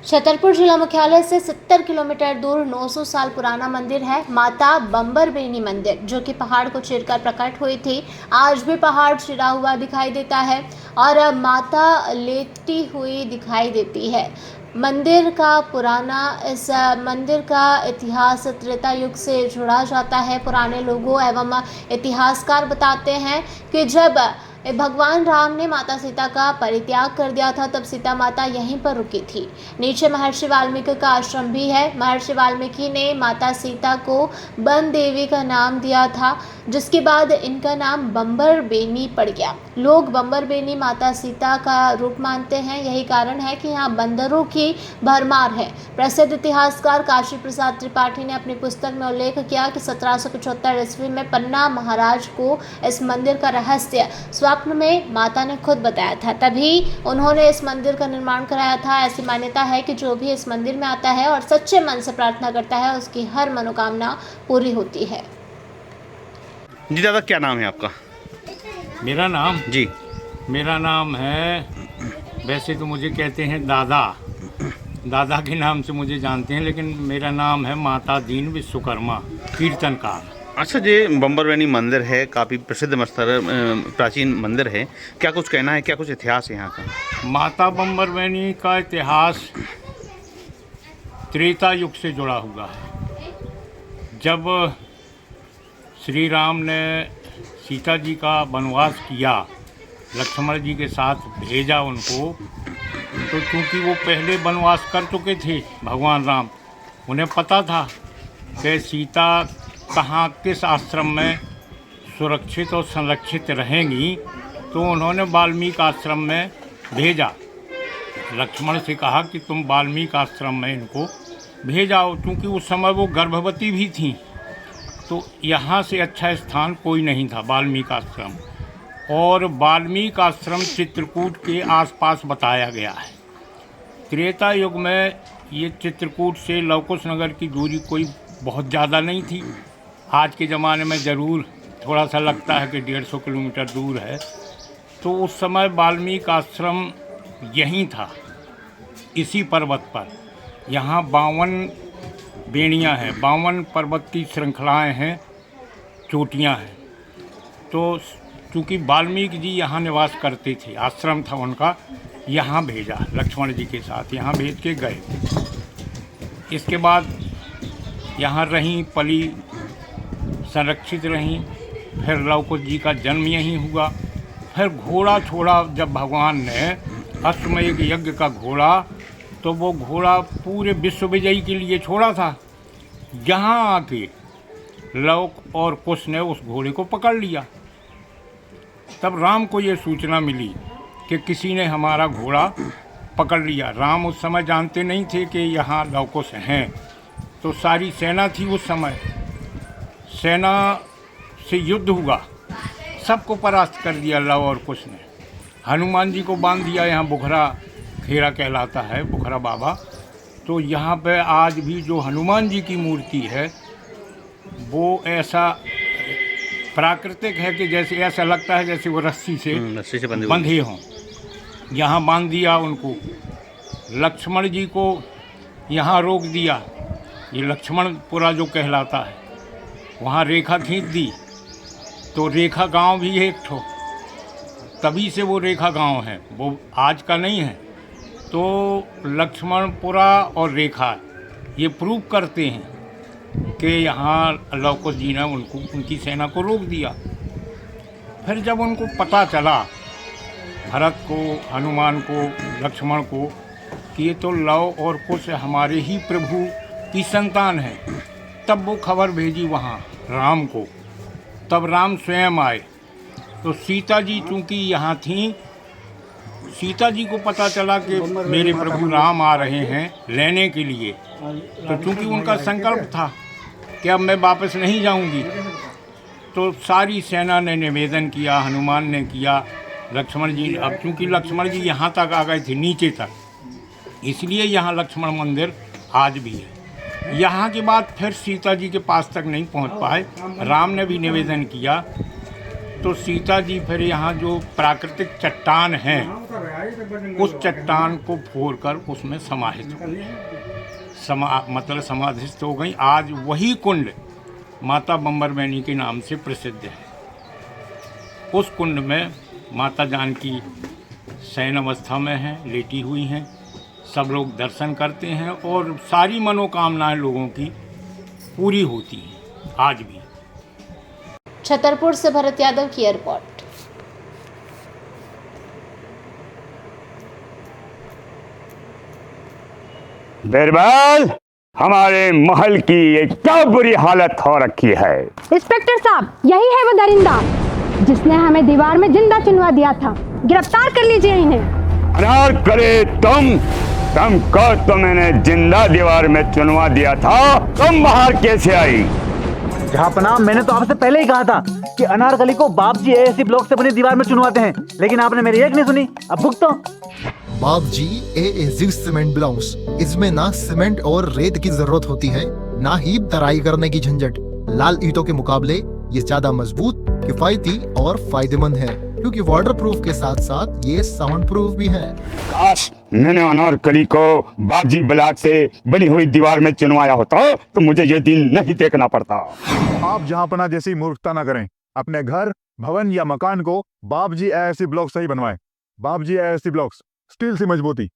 छतरपुर जिला मुख्यालय से 70 किलोमीटर दूर 900 साल पुराना मंदिर है माता बम्बर बेनी मंदिर, जो कि पहाड़ को चीरकर प्रकट हुई थी। आज भी पहाड़ चिरा हुआ दिखाई देता है और माता लेटती हुई दिखाई देती है। मंदिर का इतिहास त्रेता युग से जुड़ा जाता है। पुराने लोगों एवं इतिहासकार बताते हैं कि जब भगवान राम ने माता सीता का परित्याग कर दिया था, तब सीता माता यहीं पर रुकी थी। नीचे महर्षि वाल्मीकि का आश्रम भी है। महर्षि वाल्मीकि ने माता सीता को वन देवी का नाम दिया था, जिसके बाद इनका नाम बम्बर बेनी पड़ गया। लोग बम्बर बेनी माता सीता का रूप मानते हैं। यही कारण है कि यहाँ बंदरों की भरमार है। प्रसिद्ध इतिहासकार काशी प्रसाद त्रिपाठी ने अपनी पुस्तक में उल्लेख किया कि 1775 ईस्वी में पन्ना महाराज को इस मंदिर का रहस्य स्वप्न में माता ने खुद बताया था, तभी उन्होंने इस मंदिर का निर्माण कराया था। ऐसी मान्यता है कि जो भी इस मंदिर में आता है और सच्चे मन से प्रार्थना करता है, उसकी हर मनोकामना पूरी होती है। जी दादा, क्या नाम है आपका? मेरा नाम जी मेरा नाम है, वैसे तो मुझे कहते हैं दादा, दादा के नाम से मुझे जानते हैं, लेकिन मेरा नाम है माता दीन विश्वकर्मा कीर्तनकार। अच्छा, ये बम्बर बेनी मंदिर है, काफ़ी प्रसिद्ध प्राचीन मंदिर है। क्या कुछ कहना है, क्या कुछ इतिहास है यहाँ का? माता बम्बर बेनी का इतिहास त्रेता युग से जुड़ा हुआ है। जब श्री राम ने सीता जी का वनवास किया, लक्ष्मण जी के साथ भेजा उनको, तो चूँकि वो पहले वनवास कर चुके थे भगवान राम, उन्हें पता था कि सीता कहाँ किस आश्रम में सुरक्षित और संरक्षित रहेंगी, तो उन्होंने वाल्मीकि आश्रम में भेजा। लक्ष्मण से कहा कि तुम वाल्मीकि आश्रम में इनको भेजाओ, क्योंकि उस समय वो गर्भवती भी थीं, तो यहाँ से अच्छा स्थान कोई नहीं था वाल्मीकि आश्रम। और वाल्मीकि आश्रम चित्रकूट के आसपास बताया गया है। त्रेता युग में ये चित्रकूट से लवकुश नगर की दूरी कोई बहुत ज़्यादा नहीं थी। आज के ज़माने में ज़रूर थोड़ा सा लगता है कि 150 किलोमीटर दूर है। तो उस समय वाल्मीकि आश्रम यहीं था, इसी पर्वत पर। यहाँ 52 बेड़ियाँ हैं, 52 पर्वत की श्रृंखलाएँ हैं, चोटियाँ हैं। तो चूँकि वाल्मीकि जी यहाँ निवास करते थे, आश्रम था उनका, यहाँ भेजा लक्ष्मण जी के साथ, यहाँ भेज के गए। इसके बाद यहाँ रहीं, पली, संरक्षित रहीं। फिर लवकुश जी का जन्म यहीं हुआ। फिर घोड़ा छोड़ा जब भगवान ने, अश्वमेध यज्ञ का घोड़ा, तो वो घोड़ा पूरे विश्व विजयी के लिए छोड़ा था। यहाँ आके लव और कुश ने उस घोड़े को पकड़ लिया। तब राम को ये सूचना मिली कि किसी ने हमारा घोड़ा पकड़ लिया। राम उस समय जानते नहीं थे कि यहाँ लवकुश हैं। तो सारी सेना थी उस समय, सेना से युद्ध हुआ, सबको परास्त कर दिया लव और कुश ने। हनुमान जी को बांध दिया, यहाँ बुखरा खेड़ा कहलाता है, बुखरा बाबा। तो यहाँ पे आज भी जो हनुमान जी की मूर्ति है, वो ऐसा प्राकृतिक है कि जैसे ऐसा लगता है जैसे वो रस्सी से बंधे हों। यहाँ बांध दिया उनको। लक्ष्मण जी को यहाँ रोक दिया, ये लक्ष्मणपुरा जो कहलाता है, वहाँ रेखा खींच दी। तो रेखा गांव भी है एक ठो, तभी से वो रेखा गांव है, वो आज का नहीं है। तो लक्ष्मणपुरा और रेखा ये प्रूव करते हैं कि यहाँ लवकुश जी ने उनकी सेना को रोक दिया। फिर जब उनको पता चला, भरत को, हनुमान को, लक्ष्मण को, कि ये तो लव और कुश हमारे ही प्रभु की संतान है, तब वो खबर भेजी वहाँ राम को। तब राम स्वयं आए। तो सीता जी चूँकि यहाँ थीं, सीता जी को पता चला कि मेरे प्रभु राम आ रहे हैं लेने के लिए, तो चूंकि उनका संकल्प था कि अब मैं वापस नहीं जाऊंगी, तो सारी सेना ने निवेदन किया, हनुमान ने किया, लक्ष्मण जी, अब चूंकि लक्ष्मण जी यहाँ तक आ गए थे नीचे तक, इसलिए यहाँ लक्ष्मण मंदिर आज भी है। यहाँ के बाद फिर सीता जी के पास तक नहीं पहुँच पाए, राम ने भी निवेदन किया, तो सीता जी फिर यहाँ जो प्राकृतिक चट्टान है उस चट्टान को फोड़कर उसमें समाहित हो गई, मतलब समाधिस्थ हो गई। आज वही कुंड माता बम्बरमैनी के नाम से प्रसिद्ध है। उस कुंड में माता जानकी शयन अवस्था में हैं, लेटी हुई हैं, सब लोग दर्शन करते हैं और सारी मनोकामनाएं लोगों की पूरी होती हैं आज भी। छतरपुर से भरत यादव की रिपोर्ट। बिरबल, हमारे महल की ये क्या बुरी हालत हो रखी है। इंस्पेक्टर साहब, यही है वो दरिंदा जिसने हमें दीवार में जिंदा चुनवा दिया था। गिरफ्तार कर लीजिए इन्हें। अनार करे तुम को तो मैंने जिंदा दीवार में चुनवा दिया था, तुम बाहर कैसे आई? जहापना, मैंने तो आपसे पहले ही कहा था कि अनारकली को बाप जी एएससी ब्लॉक से बनी दीवार में चुनवाते हैं, लेकिन आपने मेरी एक नहीं सुनी। अब भुगतो। बाप जी एएससी सीमेंट ब्लॉक्स, इसमें ना सीमेंट और रेत की जरूरत होती है, ना ही तराई करने की झंझट। लाल ईंटों के मुकाबले ये ज्यादा मजबूत, किफायती और फायदेमंद है, क्योंकि वाटर प्रूफ के साथ साथ ये साउंड प्रूफ भी है। काश मैंने अनारकली को बापजी ब्लॉक से बनी हुई दीवार में चुनवाया होता तो मुझे ये दिन नहीं देखना पड़ता। आप जहांपना जैसी मूर्खता ना करें। अपने घर, भवन या मकान को बापजी एएससी ब्लॉक से ही बनवाएं। बापजी एएससी ब्लॉक्स, स्टील से मजबूती।